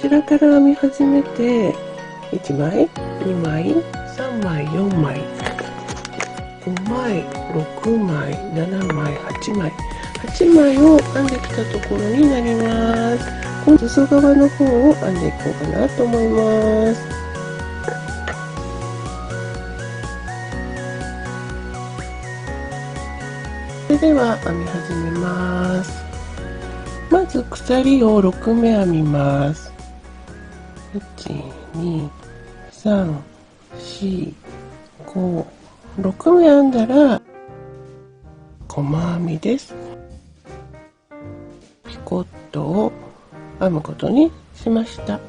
ちらから編み始めて、1枚、2枚、3枚、4枚、5枚、6枚、7枚、8枚、8枚を編んできたところになります。この裾側の方を編んでいこうかなと思います。それでは編み始めます。まず鎖を6目編みます。1、2、3、4、5、6目編んだら細編みです。ピコットを編むことにしました。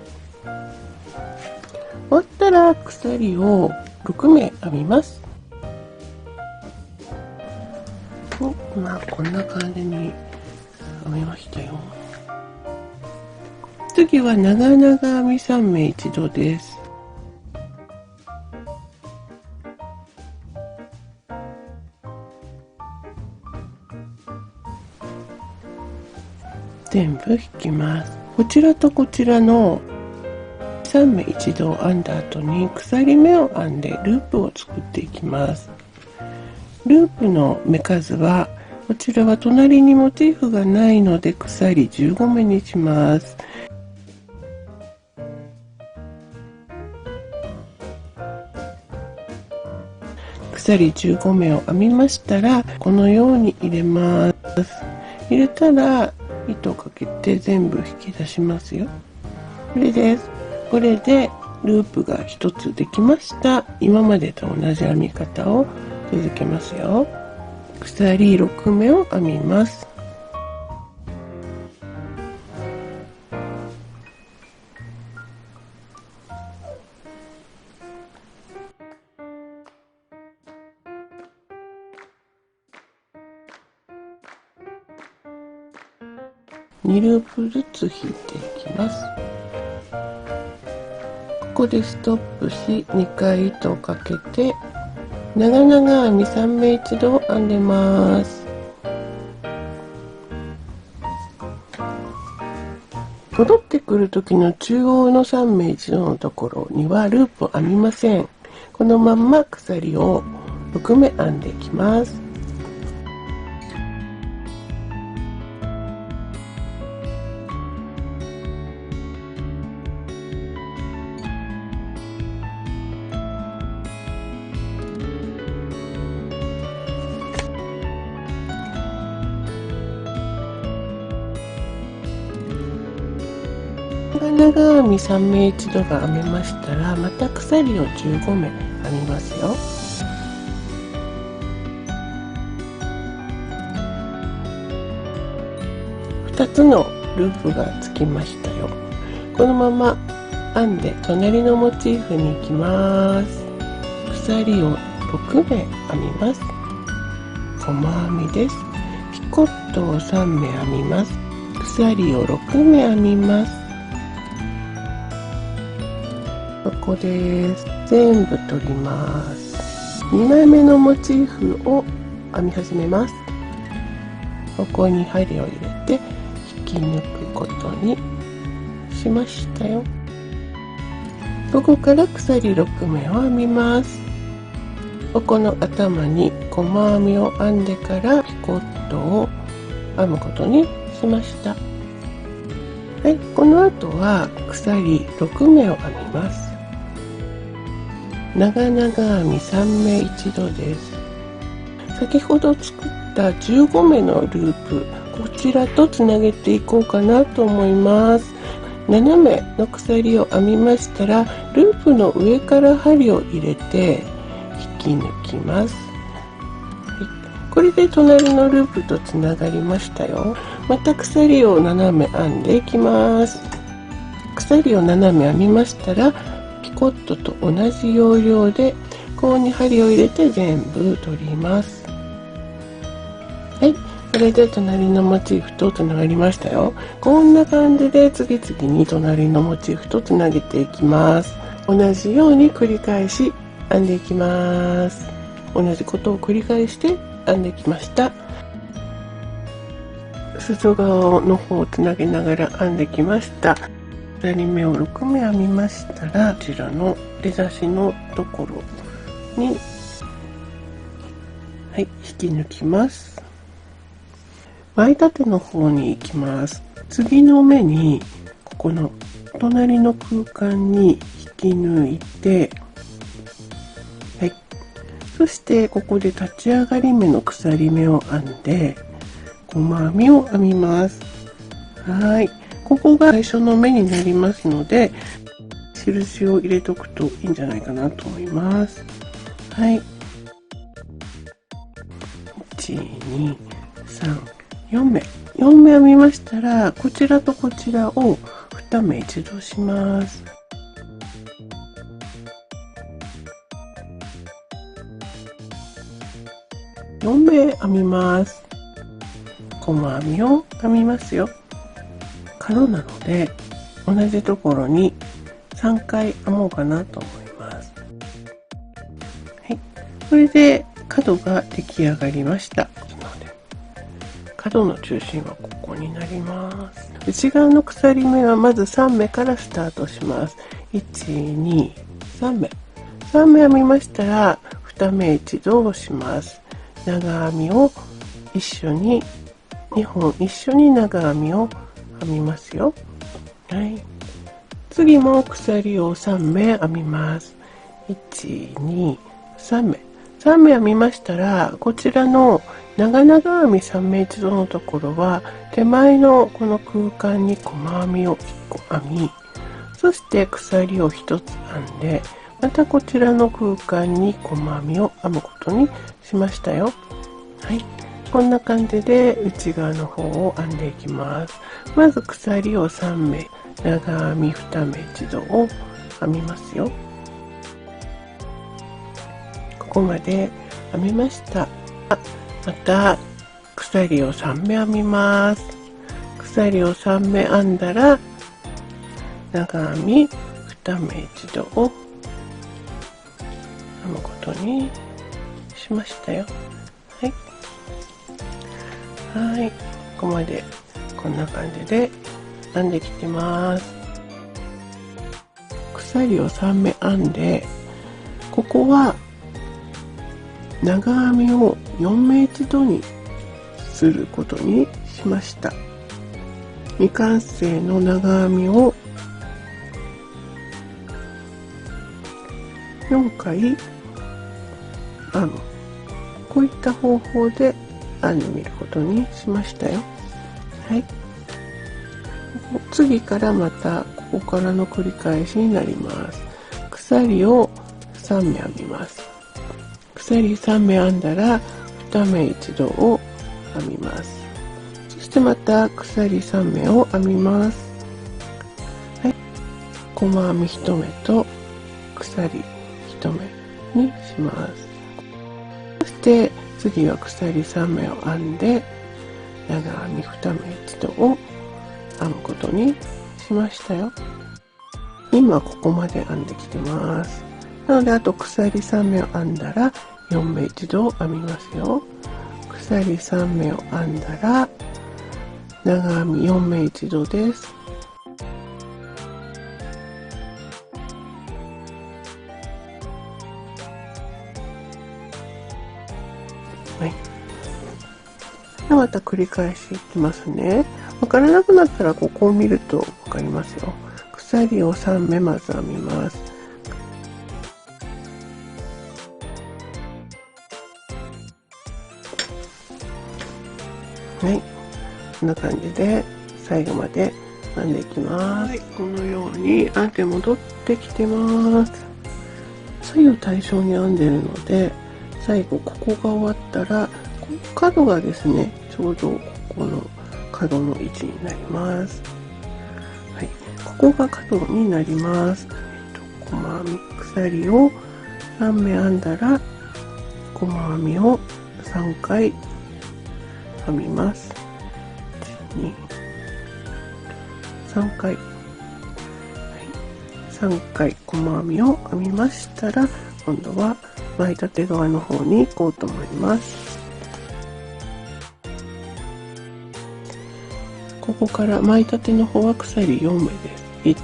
終わったら鎖を6目編みます。まあこんな感じに編みましたよ。次は長々編み3目一度です。全部引きます。こちらとこちらの3目一度編んだ後に鎖目を編んでループを作っていきます。ループの目数はこちらは隣にモチーフがないので鎖15目にします。鎖15目を編みましたらこのように入れます。入れたら糸をかけて全部引き出しますよ。これです。これでループが1つできました。今までと同じ編み方を続けますよ。鎖6目を編みます。2ループずつ引いていきます。ここでストップし2回糸をかけて長々編み3目一度編んでます。戻ってくる時の中央の3目一度のところにはループを編みません。このまんま鎖を6目編んでいきます。長々編み3目一度が編めましたらまた鎖を15目編みますよ。2つのループがつきましたよ。このまま編んで隣のモチーフに行きます。鎖を6目編みます。細編みです。ピコットを3目編みます。鎖を6目編みます。ここです。全部取ります。2枚目のモチーフを編み始めます。ここに針を入れて引き抜くことにしましたよ。ここから鎖6目を編みます。ここの頭に細編みを編んでからピコットを編むことにしました。はい、この後は鎖6目を編みます。長々編み3目一度です。先ほど作った15目のループ、こちらとつなげていこうかなと思います。7目の鎖を編みましたらループの上から針を入れて引き抜きます。これで隣のループとつながりましたよ。また鎖を斜め編んでいきます。鎖を斜め編みましたらピコットと同じ要領でここに針を入れて全部取ります。はい、これで隣のモチーフとつながりましたよ。こんな感じで次々に隣のモチーフとつなげていきます。同じように繰り返し編んでいきます。同じことを繰り返して編んできました。裾側の方をつなげながら編んできました。鎖目を6目編みましたら、こちらの出だしのところに、はい、引き抜きます。前立ての方に行きます。次の目にここの隣の空間に引き抜いて、はい、そしてここで立ち上がり目の鎖目を編んで細編みを編みます。はい、ここが最初の目になりますので、印を入れとくといいんじゃないかなと思います。はい、1、2、3、4目編みましたら、こちらとこちらを2目一度します。4目編みます。細編みを編みますよ。角なので同じところに3回編もうかなと思います。はい、これで角が出来上がりました。角の中心はここになります。内側の鎖目はまず3目からスタートします。1、2、3目編みましたら2目一度押します。長編みを一緒に2本一緒に長編みを編みますよ。はい、次も鎖を3目編みます。1、2、3目編みましたら、こちらの長々編み3目一度のところは手前のこの空間に細編みを1個編み、そして鎖を1つ編んで、またこちらの空間に細編みを編むことにしましたよ。はい、こんな感じで内側の方を編んでいきます。まず鎖を3目、長編み2目一度を編みますよ。ここまで編みました。また鎖を3目編みます。鎖を3目編んだら長編み2目一度を編むことにしましたよ。はい、はい、ここまでこんな感じで編んできてます。鎖を3目編んで、ここは長編みを4目一度にすることにしました。未完成の長編みを4回編む、こういった方法で編んでみることにしましたよ。はい、次からまたここからの繰り返しになります。鎖を3目編みます。鎖3目編んだら2目一度を編みます。そしてまた鎖3目を編みます。はい、細編み1目と鎖1目にします。そして次は鎖3目を編んで長編み2目一度を編むことにしましたよ。今ここまで編んできてます。なのであと鎖3目を編んだら4目一度を編みますよ。鎖3目を編んだら長編み4目一度です。はい、また繰り返しいきますね。わからなくなったらここを見るとわかりますよ。鎖を3目まず編みます。はい、こんな感じで最後まで編んでいきます。はい、このように編んで戻ってきてます。左右対称に編んでるので、最後ここが終わったら角がですね、ちょうどここの角の位置になります。はい、ここが角になります。細編み鎖を3目編んだら細編みを3回編みます。1、2、3回、はい、3回細編みを編みましたら、今度は前立て側の方に行こうと思います。ここから前立ての方は鎖4目です。1、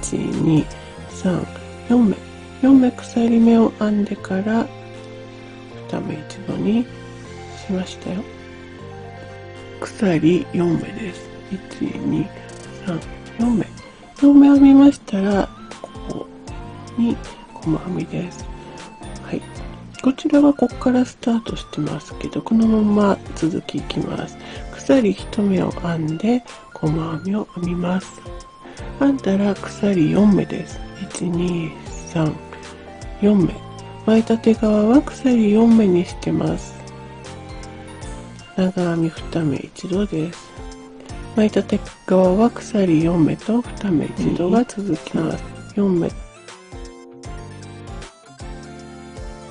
2、3、4目。4目鎖目を編んでから2目一度にしましたよ。鎖4目です。1、2、3、4目。4目編みましたら、ここに細編みです。はい。こちらはここからスタートしてますけど、このまま続きいきます。鎖1目を編んで、細編みを編みます。編んだら鎖4目です。1、2、3、4目。前立て側は鎖4目にしてます。長編み2目一度です。前立て側は鎖4目と2目一度が続きます。4目い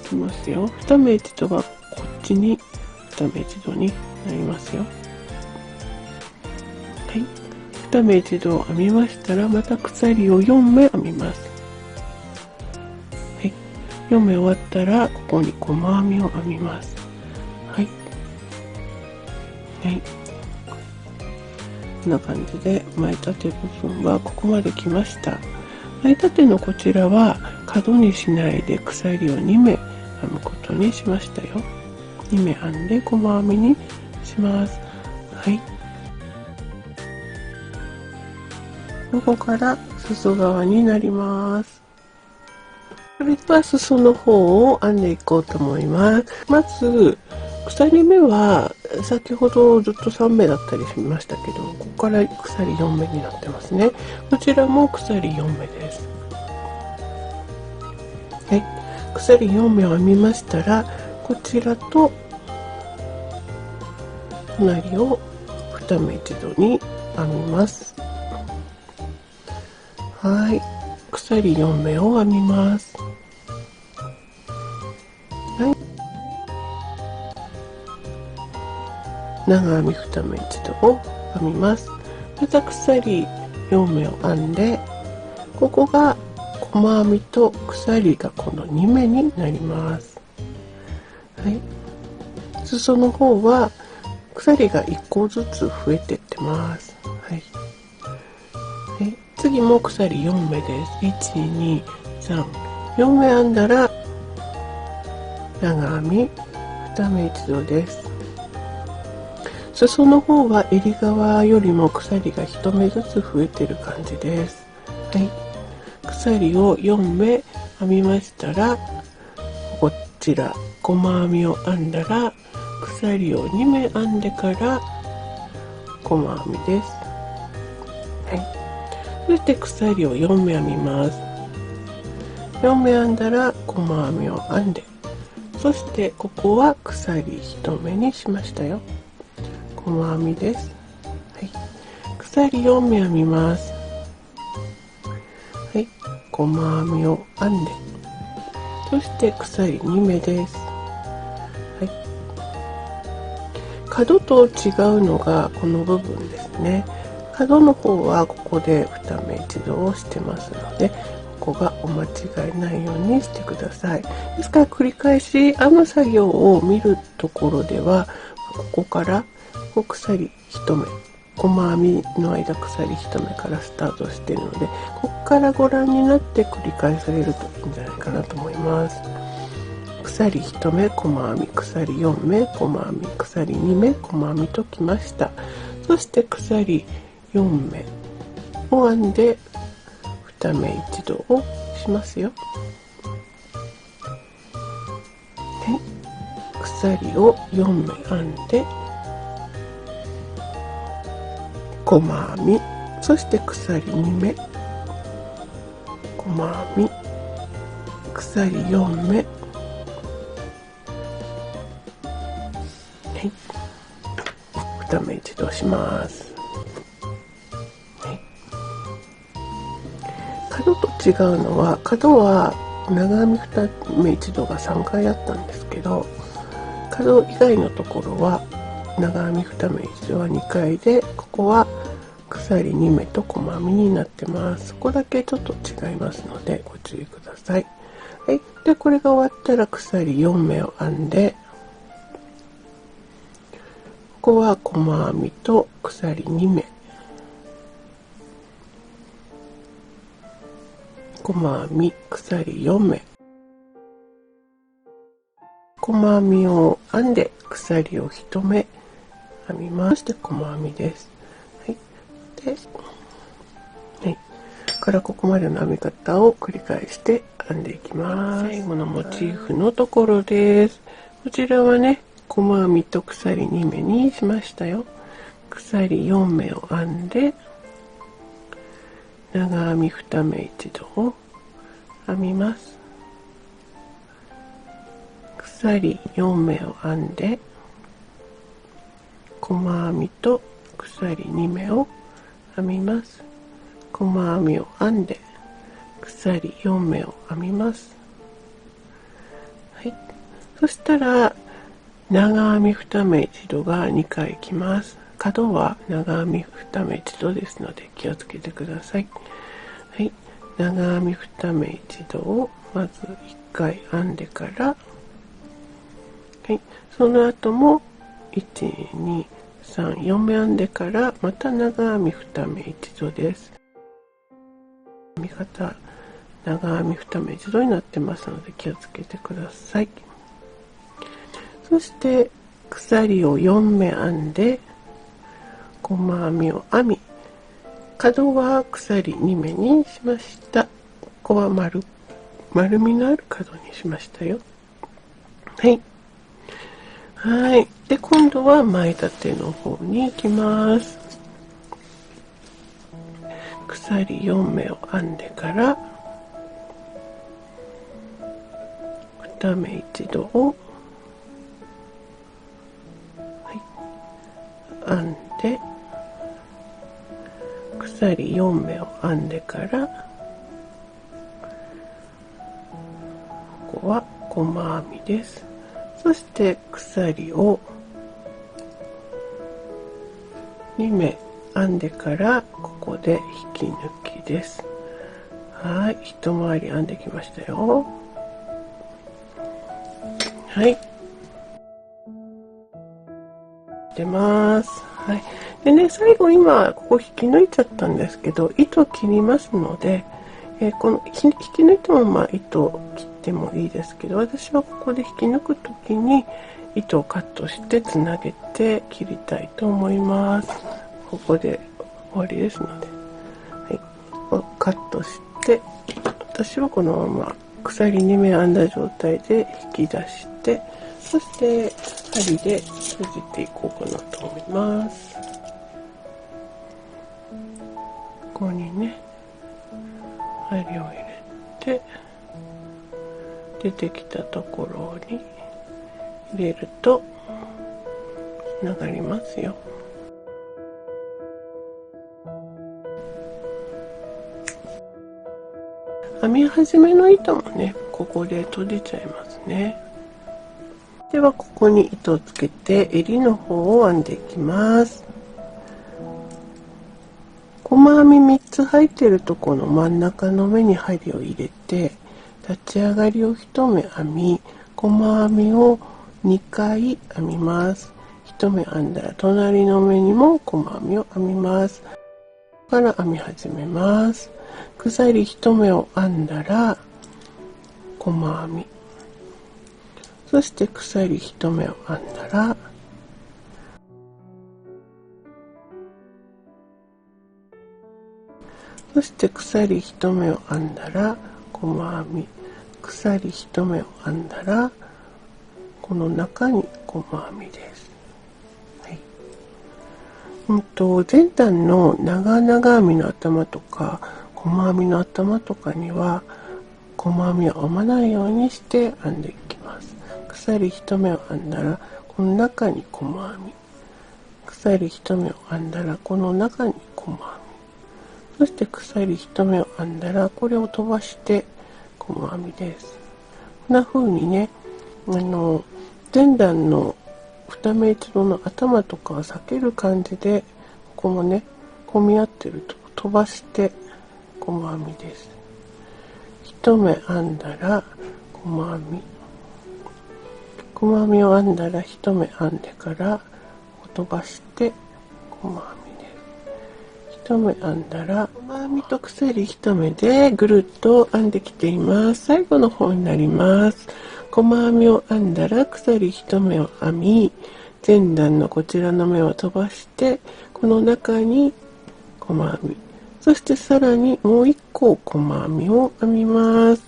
きますよ。2目一度はこっちに2目一度になりますよ。はい。2目一度編みましたら、また鎖を4目編みます。はい。4目終わったら、ここに細編みを編みます。はい。はい。こんな感じで前立て部分はここまで来ました。前立てのこちらは角にしないで鎖を2目編むことにしましたよ。2目編んで細編みにします。はい。ここから裾側になります。それでは裾の方を編んでいこうと思います。まず鎖目は先ほどずっと3目だったりしましたけど、ここから鎖4目になってますね。こちらも鎖4目です。はい、鎖4目を編みましたら、こちらと隣を2目一度に編みます。はい、鎖4目を編みます。はい、長編み2目一度を編みます。また鎖4目を編んで、ここが細編みと鎖がこの2目になります。はい、裾の方は鎖が1個ずつ増えてってます。はい、次も鎖4目です。1、2、3、4目編んだら長編み2目一度です。裾の方は襟側よりも鎖が1目ずつ増えてる感じです。はい、鎖を4目編みましたら、こちら細編みを編んだら鎖を2目編んでから細編みです。はい、そして鎖を4目編みます。4目編んだら細編みを編んで、そしてここは鎖1目にしましたよ。細編みです。はい、鎖4目編みます。はい、細編みを編んで、そして鎖2目です。はい、角と違うのがこの部分ですね。角の方はここで2目一度をしてますので、ここがお間違いないようにしてください。ですから繰り返し編む作業を見るところでは、ここから鎖1目、細編みの間鎖1目からスタートしているので、ここからご覧になって繰り返されるといいんじゃないかなと思います。鎖1目細編み、鎖4目細編み、鎖2目細編みときました。そして鎖4目を編んで2目一度をしますよ。はい、鎖を4目編んで細編み、そして鎖2目細編み、鎖4目、はい、2目一度します。はい、角と違うのは、角は長編み2目一度が3回あったんですけど、角以外のところは長編み2目一度は2回で、ここは鎖2目と細編みになってます。そこだけちょっと違いますのでご注意ください。はい、でこれが終わったら鎖4目を編んで、ここは細編みと鎖2目、細編み鎖4目、細編みを編んで鎖を1目編みます。そして細編みです。はい、で、はい、からここまでの編み方を繰り返して編んでいきます。最後のモチーフのところです。こちらはね、細編みと鎖2目にしましたよ。鎖4目を編んで長編み2目一度を編みます。鎖4目を編んで細編みと鎖2目を編みます。細編みを編んで鎖4目を編みます。はい、そしたら長編み2目一度が2回きます。角は長編み2目一度ですので気をつけてください。はい、長編み2目一度をまず1回編んでから、はい、その後も1、2、3、4目編んでからまた長編み2目一度です。編み方長編み2目一度になってますので気をつけてください。そして鎖を4目編んで細編みを編み、角は鎖2目にしました。ここは丸みのある角にしましたよ。はい。はい。で、今度は前立ての方に行きます。鎖4目を編んでから2目一度を、はい、編んで鎖4目を編んでからここは細編みです。そして鎖を2目編んでからここで引き抜きです。はい、一回り編んできましたよ。はい、出ます。はい。でね、最後今ここ引き抜いちゃったんですけど、糸切りますので、この引き抜いたまま糸切ってもいいですけど、私はここで引き抜くときに糸をカットしてつなげて切りたいと思います。ここで終わりですので、はい、カットして、私はこのまま鎖2目編んだ状態で引き出して、そして針で閉じていこうかなと思います。ここにね、針を入れて、出てきたところに入れるとつながりますよ。編み始めの糸もね、ここで閉じちゃいますね。ではここに糸をつけて襟の方を編んでいきます。細編み3つ入っているところの真ん中の目に針を入れて、立ち上がりを1目編み、細編みを2回編みます。1目編んだら隣の目にも細編みを編みます。ここから編み始めます。鎖1目を編んだら細編み、そして鎖1目を編んだらそして鎖1目を編んだら細編み、鎖1目を編んだらこの中に細編みです。はい、前段の長編みの頭とか細編みの頭とかには細編みを編まないようにして編んでいきます。鎖1目を編んだらこの中に細編み、鎖1目を編んだらこの中に細編み、そして鎖1目を編んだらこれを飛ばして細編みです。こんな風にね、前段の2目一度の頭とかは避ける感じで、ここもね混み合ってると飛ばして細編みです。1目編んだら細編み、細編みを編んだら1目編んでから飛ばして細編みです。一目編んだら細編みと鎖一目でぐるっと編んできています。最後の方になります。細編みを編んだら鎖一目を編み、前段のこちらの目を飛ばしてこの中に細編み、そしてさらにもう一個細編みを編みます。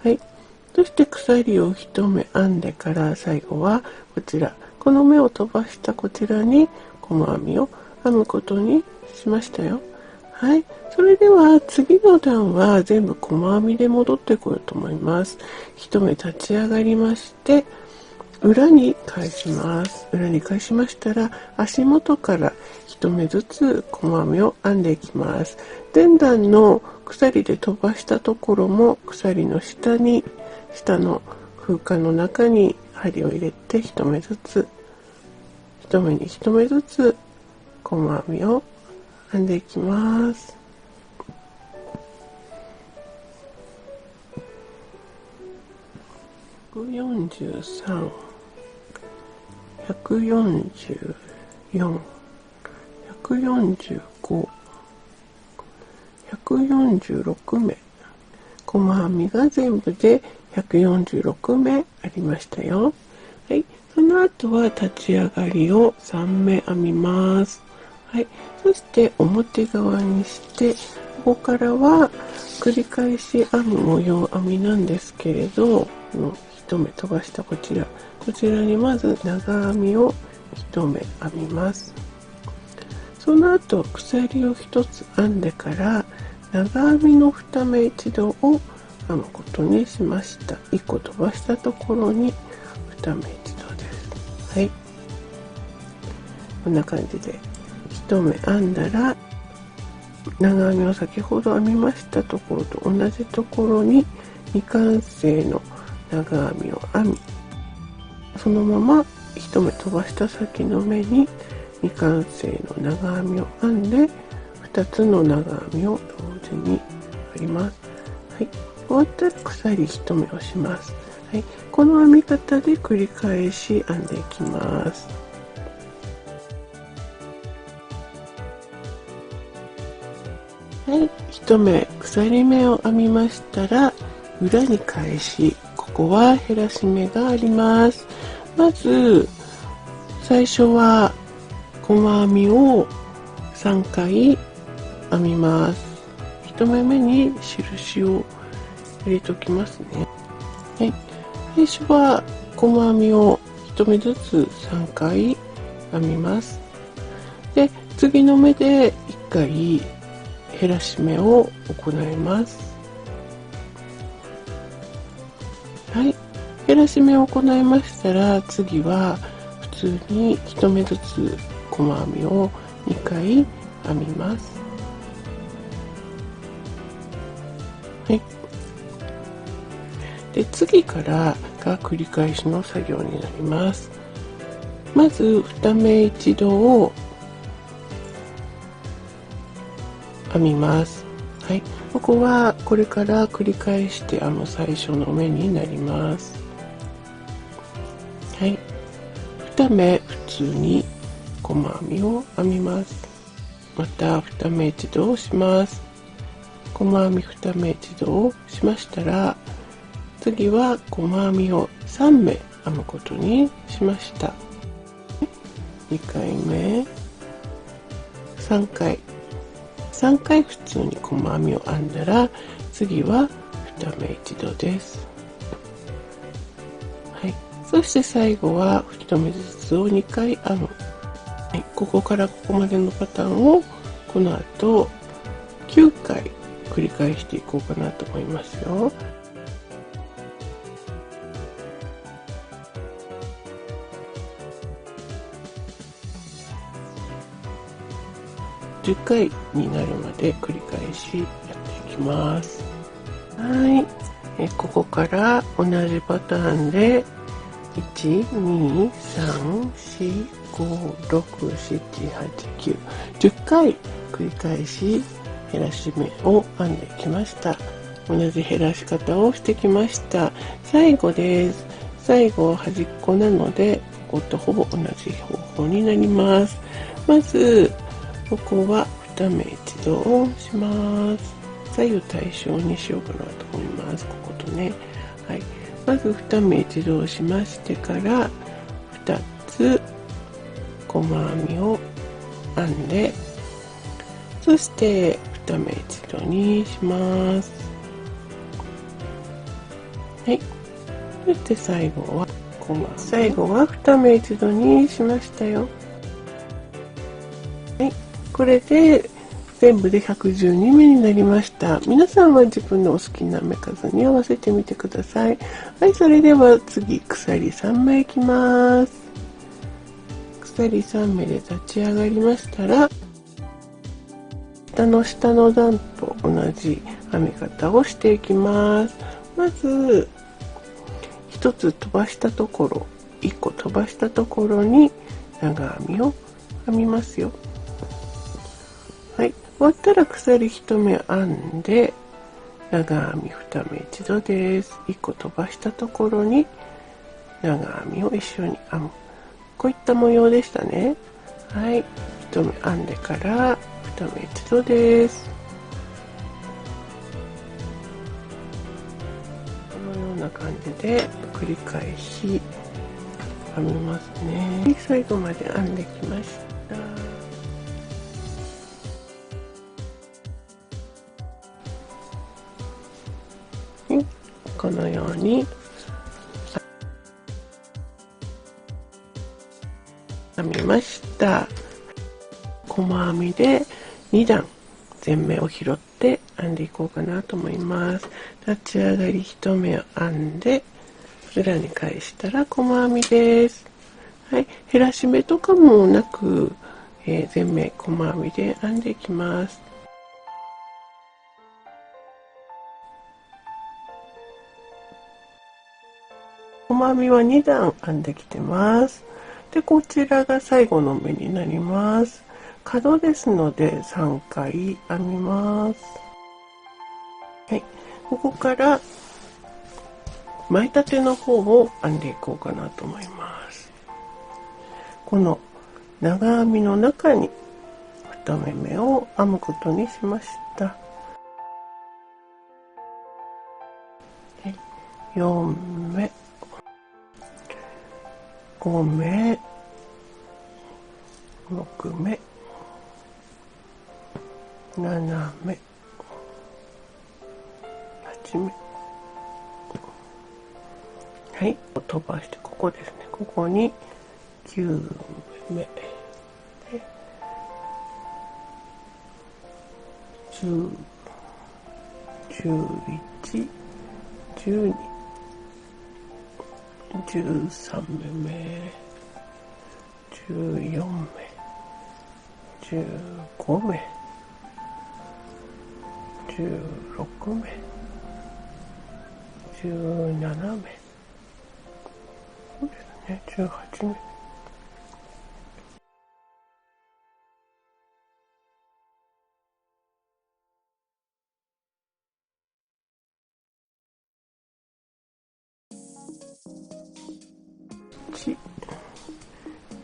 はい。そして鎖を一目編んでから最後はこちら、この目を飛ばしたこちらに細編みを編むことにしましたよ。はい。それでは次の段は全部細編みで戻ってこようと思います。一目立ち上がりまして、裏に返します。裏に返しましたら、足元から一目ずつ細編みを編んでいきます。前段の鎖で飛ばしたところも鎖の下の空間の中に針を入れて一目ずつ、一目に一目ずつ細編みを編んでいきます。143、144、145、146目、細編みが全部で146目ありましたよ。はい、その後は立ち上がりを3目編みます。はい、そして表側にして、ここからは繰り返し編む模様編みなんですけれど、一目飛ばしたこちらにまず長編みを一目編みます。その後鎖を一つ編んでから長編みの二目一度を編むことにしました。1個飛ばしたところに二目一度です。はい、こんな感じで一目編んだら長編みを先ほど編みましたところと同じところに未完成の長編みを編み、そのまま一目飛ばした先の目に未完成の長編みを編んで2つの長編みを同時に編みます。はい、終わったら鎖一目をします。はい、この編み方で繰り返し編んでいきます。はい、一目鎖目を編みましたら裏に返し、ここは減らし目があります。まず最初は細編みを3回編みます。1目目に印を入れておきますね。はい、最初は細編みを1目ずつ3回編みます。で、次の目で1回減らし目を行います。はい、減らし目を行いましたら、次は普通に1目ずつ細編みを2回編みます。はい、で次からが繰り返しの作業になります。まず2目一度を編みます。はい、ここはこれから繰り返して編む最初の目になります。はい、2目普通に細編みを編みます。また2目一度をします。細編み2目一度をしましたら、次は細編みを3目編むことにしました。2回目、3回普通に細編みを編んだら、次は2目一度です。はい、そして最後は1目ずつを2回編む。はい、ここからここまでのパターンをこの後9回繰り返していこうかなと思いますよ。10回になるまで繰り返しやっていきます。はい、ここから同じパターンで1、2、3、4、5、6、7、8、9、10回繰り返し減らし目を編んできました。同じ減らし方をしてきました。最後です。最後端っこなのでこことほぼ同じ方法になります。まずここは2目一度をします。左右対称にしようかなと思います。こことね。はい。まず2目一度をしましてから2つ細編みを編んで、そして2目一度にします。はい。そして最後は2目一度にしましたよ。はい。これで全部で112目になりました。皆さんは自分のお好きな目数に合わせてみてください。はい、それでは次、鎖3目いきます。鎖3目で立ち上がりましたら、下の段と同じ編み方をしていきます。まず1つ飛ばしたところ、1個飛ばしたところに長編みを編みますよ。はい、終わったら鎖1目編んで長編み2目一度です。1個飛ばしたところに長編みを一緒に編む、こういった模様でしたね。はい、1目編んでから2目一度です。このような感じで繰り返し編みますね。最後まで編んできました。このように編みました。細編みで2段前目を拾って編んでいこうかなと思います。立ち上がり1目を編んで裏に返したら細編みです。はい、減らし目とかもなく、前目細編みで編んでいきます。細編みは2段編んできてます。で、こちらが最後の目になります。角ですので3回編みます。はい、ここから前立ての方を編んでいこうかなと思います。この長編みの中に2目めを編むことにしました。4目、5目、6目、7目、8目。はい、飛ばしてここですね。ここに9目で10、11、12、13目目、14目、15目、16目、17目、そうですね、18目。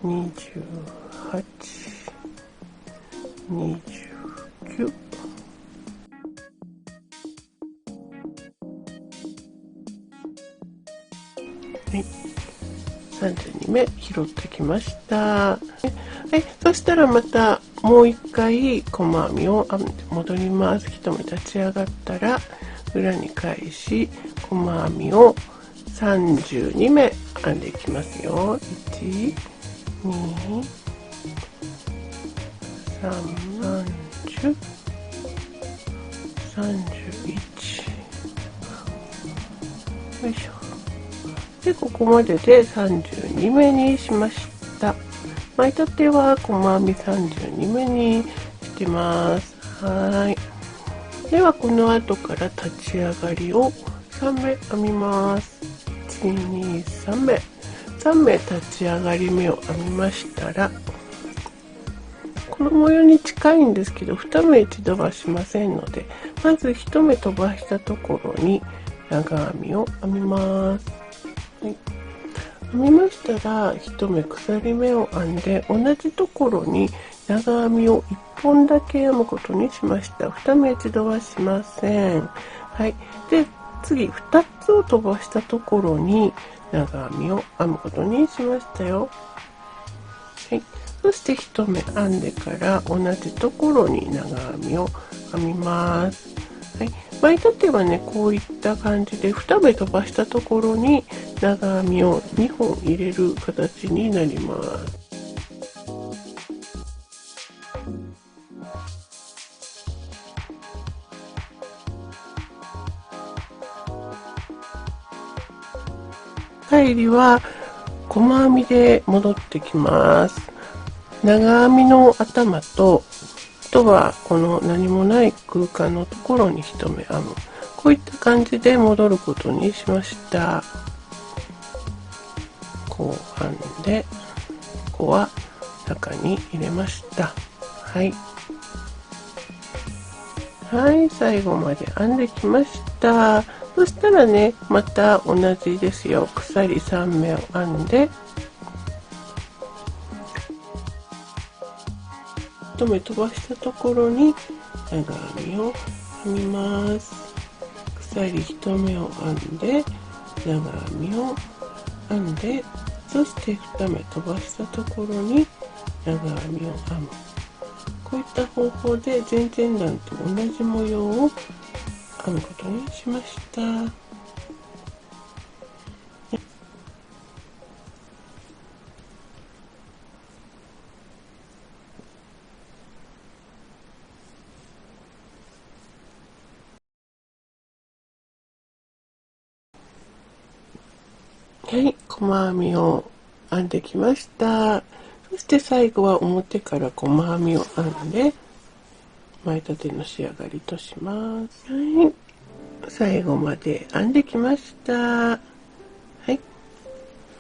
28、29、はい、32目拾ってきました。はい、そしたらまたもう一回細編みを編んで戻ります。1目立ち上がったら裏に返し細編みを32目編んでいきますよ。1、2、30、31、よいしょ。で、ここまでで32目にしました。前立ては細編み32目にしてます。はい。ではこの後から立ち上がりを3目編みます。1、2、3目。3目立ち上がり目を編みましたら、この模様に近いんですけど2目一度はしませんので、まず1目飛ばしたところに長編みを編みます。はい、編みましたら1目鎖目を編んで同じところに長編みを1本だけ編むことにしました。2目一度はしません。はい。で、次2つを飛ばしたところに長編みを編むことにしましたよ。はい。そして1目編んでから同じところに長編みを編みます。はい。前立てはね、こういった感じで2目飛ばしたところに長編みを2本入れる形になります。帰りは細編みで戻ってきます。長編みの頭と、あとはこの何もない空間のところに1目編む。こういった感じで戻ることにしました。こう編んで、ここは中に入れました。はい。はい、最後まで編んできました。そしたらね、また同じですよ。鎖3目を編んで、1目飛ばしたところに長編みを編みます。鎖1目を編んで、長編みを編んで、そして2目飛ばしたところに長編みを編む。こういった方法で前々段と同じ模様を編むことにしました。はい、細編みを編んできました。そして最後は表から細編みを編んで前立ての仕上がりとします。はい、最後まで編んできました。はい。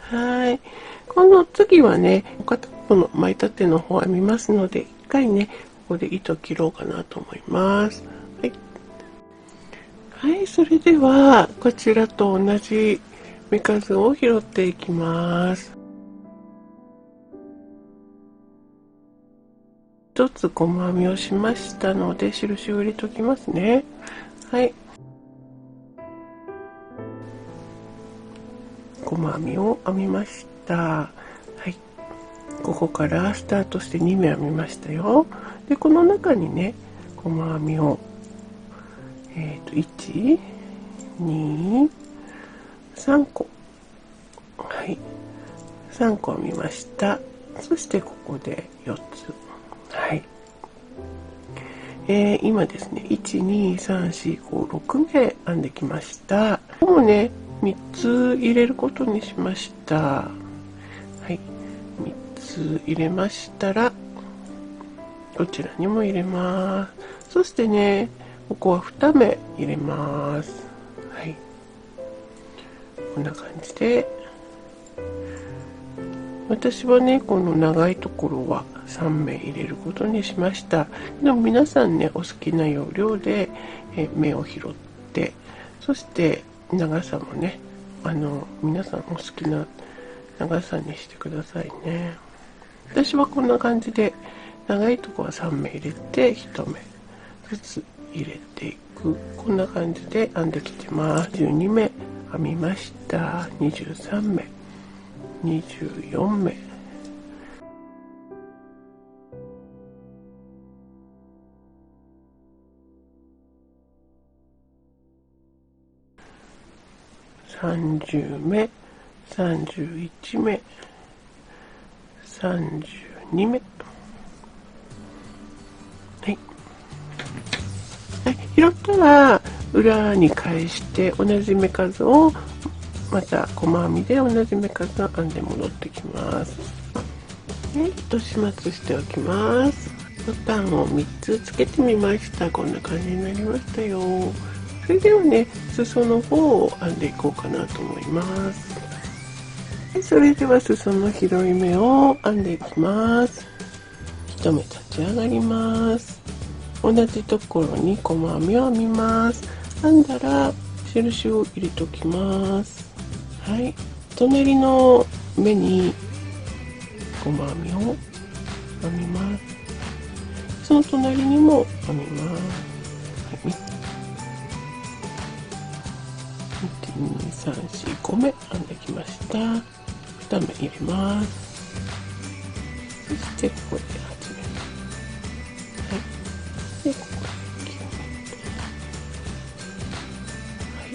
はい。この次はね、片方の前立ての方編みますので、一回ね、ここで糸切ろうかなと思います。はい。はい、それでは、こちらと同じ目数を拾っていきます。一つ細編みをしましたので、印を入れておきますね。はい。細編みを編みました。はい。ここからスタートして2目編みましたよ。で、この中にね、細編みを、1、2、3個。はい。3個編みました。そしてここで4つ。はい。今ですね、1、2、3、4、5、6目編んできました。もうね、3つ入れることにしました。はい。3つ入れましたら、こちらにも入れます。そしてね、ここは2目入れます。はい。こんな感じで、私はね、この長いところは3目入れることにしました。でも皆さんね、お好きな要領で目を拾って、そして長さもね、皆さんお好きな長さにしてくださいね。私はこんな感じで長いところは3目入れて1目ずつ入れていく、こんな感じで編んできてます。12目編みました。23目、24目、30目、31目、32目。はい。はい、拾ったら裏に返して同じ目数をまた細編みで同じ目数を編んで戻ってきます。で、糸始末しておきます。ボタンを3つつけてみました。こんな感じになりましたよ。それではね、裾の方を編んでいこうかなと思います。はい、それでは裾の広い目を編んでいきます。1目立ち上がります。同じところに細編みを編みます。編んだら印を入れておきます。はい、隣の目に細編みを編みます。その隣にも編みます。はい、1、2、3、4、5目編んできました。2目入れます。そしてここで始めます。はい。で、ここで9目。はい。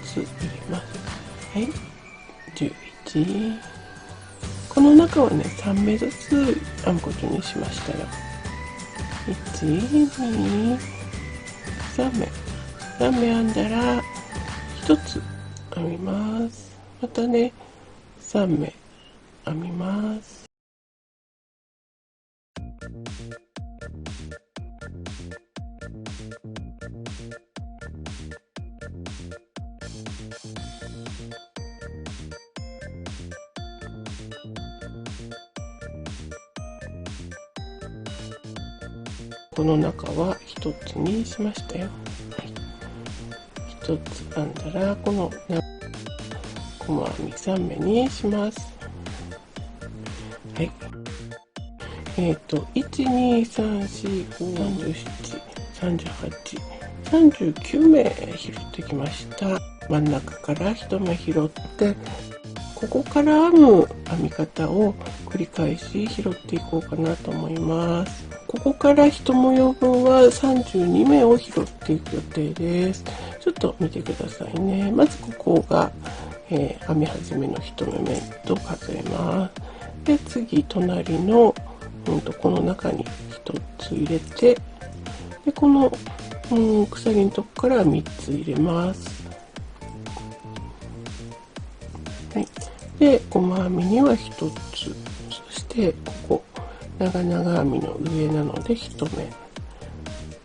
2つ入れます。はい。11。この中はね、3目ずつ編むことにしましたよ。1、2、3目。3目編んだら、1つ編みます。またね、3目編みます。この中は1つにしましたよ。はい、1つ編んだら、この細編み3目にします。はい。1、2、3、4、5、37、38、39目拾ってきました。真ん中から1目拾って、ここから編む編み方を繰り返し拾っていこうかなと思います。ここから1模様分は32目を拾っていく予定です。ちょっと見てくださいね。まずここが、編み始めの1目目と数えます。で、次隣の、この中に1つ入れて、でこの、鎖のとこから3つ入れます。はい、で細編みには1つ、そしてここ長々編みの上なので1目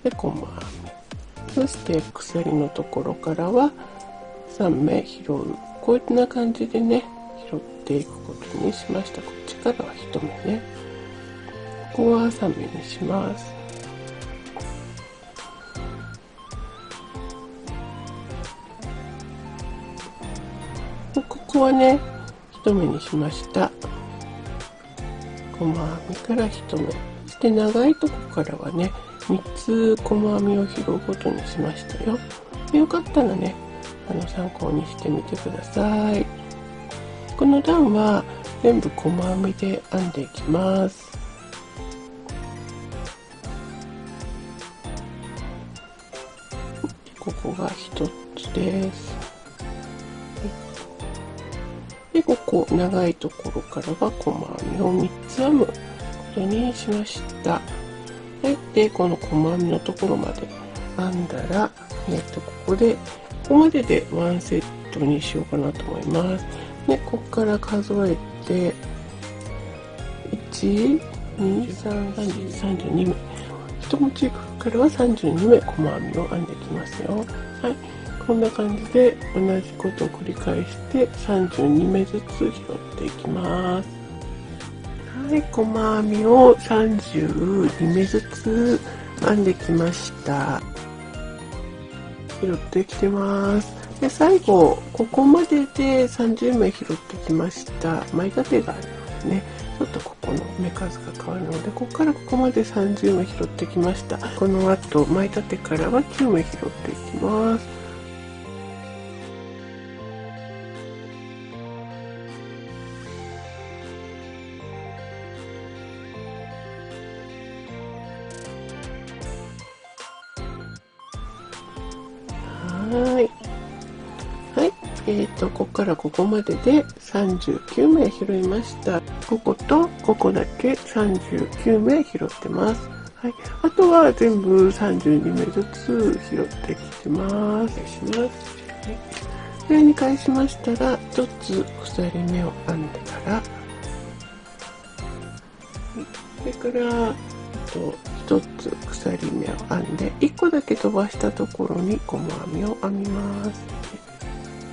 で細編み、そして鎖のところからは3目拾う。こんな感じでね、拾っていくことにしました。こっちからは1目ね。ここは3目にします。ここはね、1目にしました。細編みから1目、そして長いとこからはね、3つ細編みを拾うことにしましたよ。よかったらね、参考にしてみてください。この段は全部細編みで編んでいきます。ここが1つです。で、ここ長いところからは細編みを3つ編むことにしました。はい、でこの細編みのところまで編んだら、こここまででワンセットにしようかなと思います。で、ここから数えて1、2、3、32目。一持ちからは32目細編みを編んでいきますよ。はい。こんな感じで同じことを繰り返して32目ずつ拾っていきます。はい、細編みを32目ずつ編んできました。拾ってきてます。で、最後ここまでで30目拾ってきました。前立てがあるのでね、ちょっとここの目数が変わるので、ここからここまで30目拾ってきました。この後前立てからは9目拾っていきます。ここからここまでで39名拾いました。こことここだけ39名拾ってます。はい、あとは全部32名ずつ拾ってきてます。します。はい、これに返しましたら、1つ鎖目を編んでから、それから1つ鎖目を編んで、1個だけ飛ばしたところに細編みを編みます。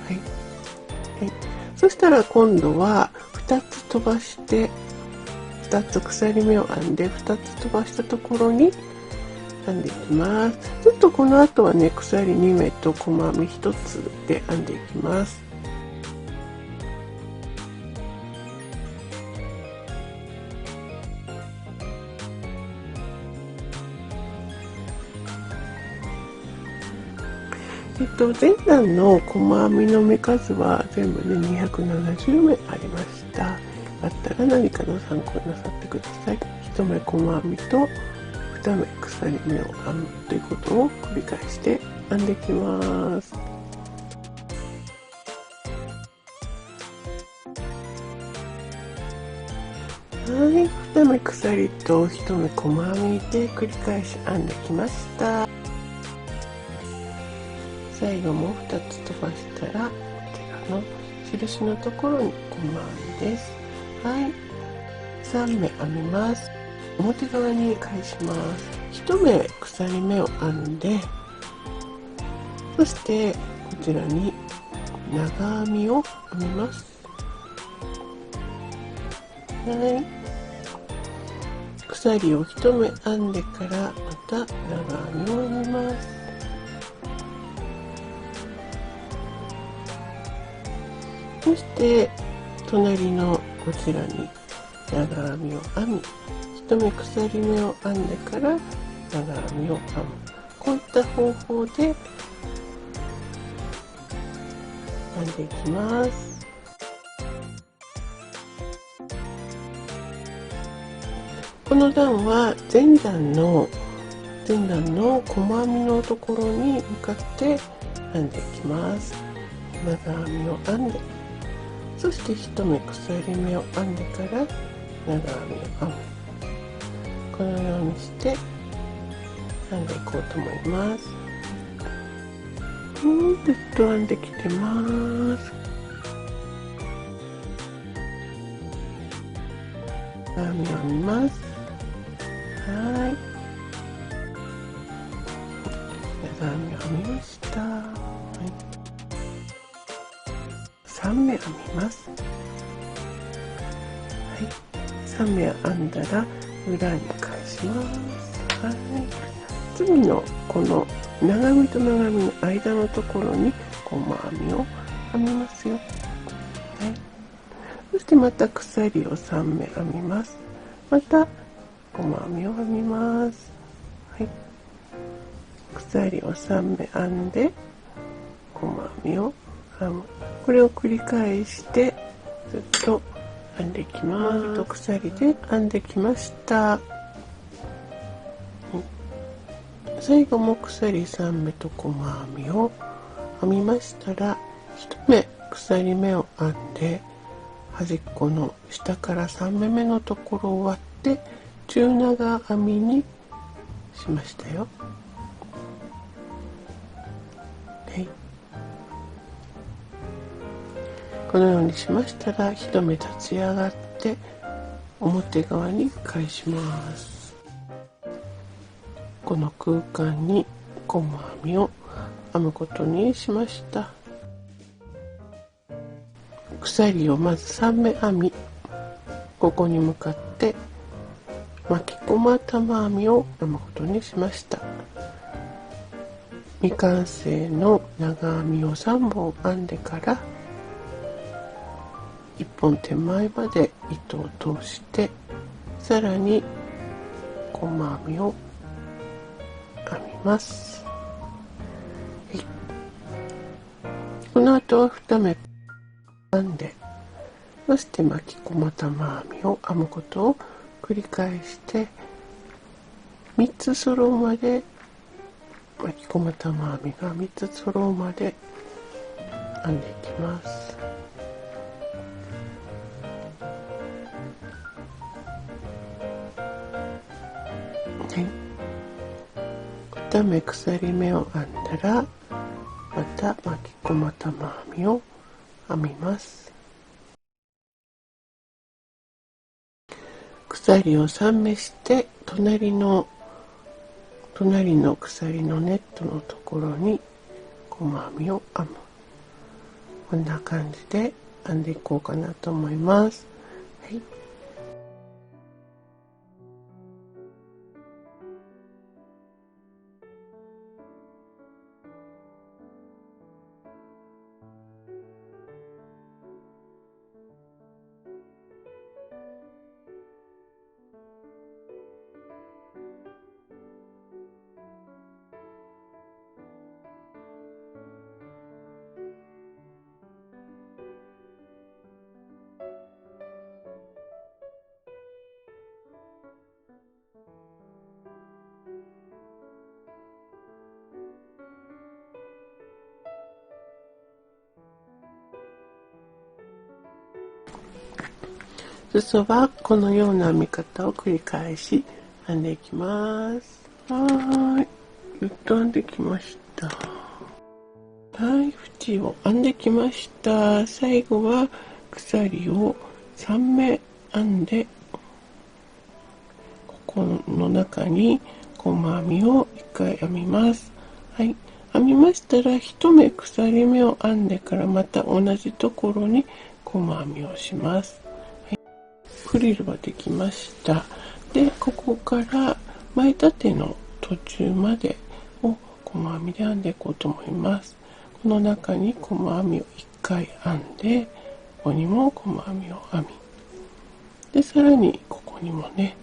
はい。はい、そしたら今度は2つ飛ばして2つ鎖目を編んで2つ飛ばしたところに編んでいきます。ちょっとこの後はね、鎖2目と細編み1つで編んでいきます。前段の細編みの目数は全部で270目ありました。あったら何かの参考になさってください。1目細編みと2目鎖目を編むということを繰り返して編んでいきます。はい、2目鎖と1目細編みで繰り返し編んできました。最後も2つ飛ばしたらこちらの印のところに細編みです。はい、3目編みます。表側に返します。1目鎖目を編んで、そしてこちらに長編みを編みます。はい、鎖を1目編んでからまた長編みを編みます。そして隣のこちらに長編みを編み、1目鎖目を編んでから長編みを編む、こういった方法で編んでいきます。この段は前段の細編みのところに向かって編んでいきます。長編みを編んで、そして1目鎖目を編んでから長編みを編む、このようにして編んでいこうと思います。ずっと編んできてます。長編みを編みます。はい、長編みを編みました。はい、3目編みます。はい、3目編んだら裏に返します。はい、次のこの長編みと長編みの間のところに細編みを編みますよ。はい、そしてまた鎖を3目編みます。また細編みを編みます。はい、鎖を3目編んで細編みを編む、これを繰り返してずっと編んでいきます。鎖で編んできました。最後も鎖3目と細編みを編みましたら、1目鎖目を編んで端っこの下から3目目のところを割って中長編みにしましたよ。はい、このようにしましたら1目立ち上がって表側に返します。この空間に細編みを編むことにしました。鎖をまず3目編み、ここに向かって巻き込ま玉編みを編むことにしました。未完成の長編みを3本編んでから1本手前まで糸を通して、さらに細編みを編みます。はい、この後は2目編んで、そして巻き込ま玉編みを編むことを繰り返して3つ揃うまで、巻き込ま玉編みが3つ揃うまで編んでいきます。はい、2目鎖目を編んだらまた巻き込ま玉編みを編みます。鎖を3目して隣の鎖のネットのところに細編みを編む、こんな感じで編んでいこうかなと思います。はい、裾はこのような編み方を繰り返し編んでいきます。やっと編んできました。縁を編んできました。最後は鎖を3目編んで、ここの中に細編みを1回編みます。編みましたら1目鎖目を編んでからまた同じところに細編みをします。フリルができました。で、ここから前立ての途中までを細編みで編んでいこうと思います。この中に細編みを1回編んで、ここにも細編みを編み、でさらにここにもね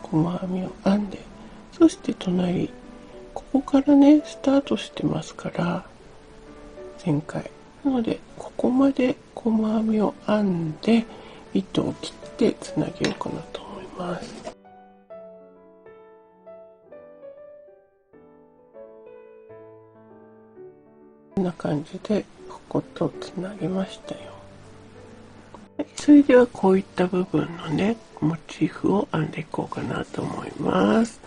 細編みを編んで、そして隣、ここからねスタートしてますから、前回なのでここまで細編みを編んで糸を切ってつなげようかなと思います。こんな感じでこことつなげましたよ。それではこういった部分のねモチーフを編んでいこうかなと思います。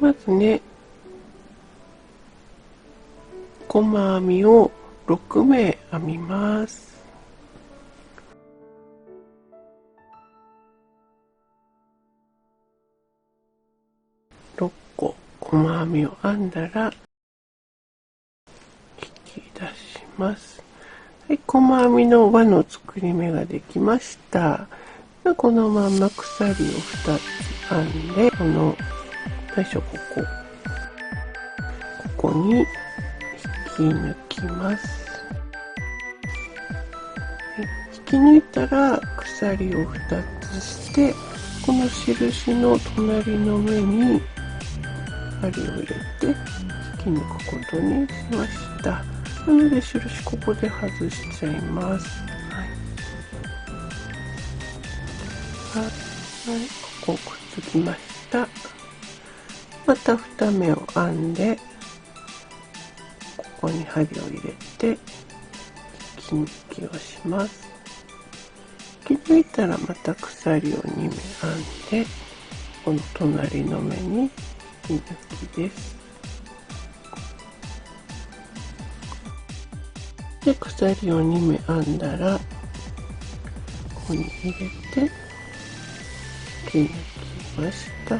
まずね、細編みを6目編みます。6個細編みを編んだら引き出します。細編みの輪の作り目ができました。このまま鎖を2つ編んで、この最初ここに引き抜きます。引き抜いたら鎖を2つして、この印の隣の目に針を入れて引き抜くことにしました。なので印ここで外しちゃいます。ここくっつきました。また2目を編んで、ここに針を入れて引き抜きをします。引き抜いたらまた鎖を2目編んで、この隣の目に引き抜きです。で、鎖を2目編んだらここに入れて引き抜きました。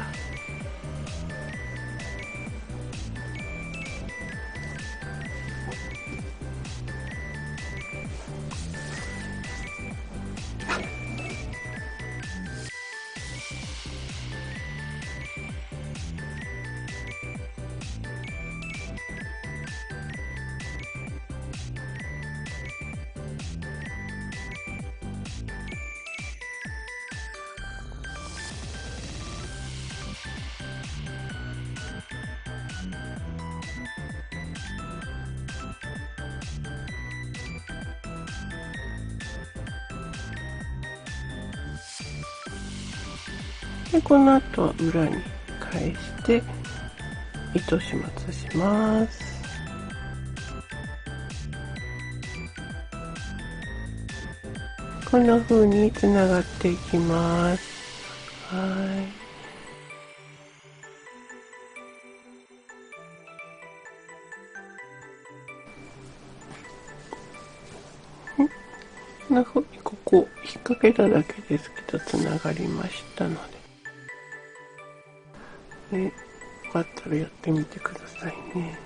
で、この後は裏に返して糸始末します。こんな風につながっていきます。こんな風にここ引っ掛けただけですけどつながりましたので、よかったらやってみてくださいね。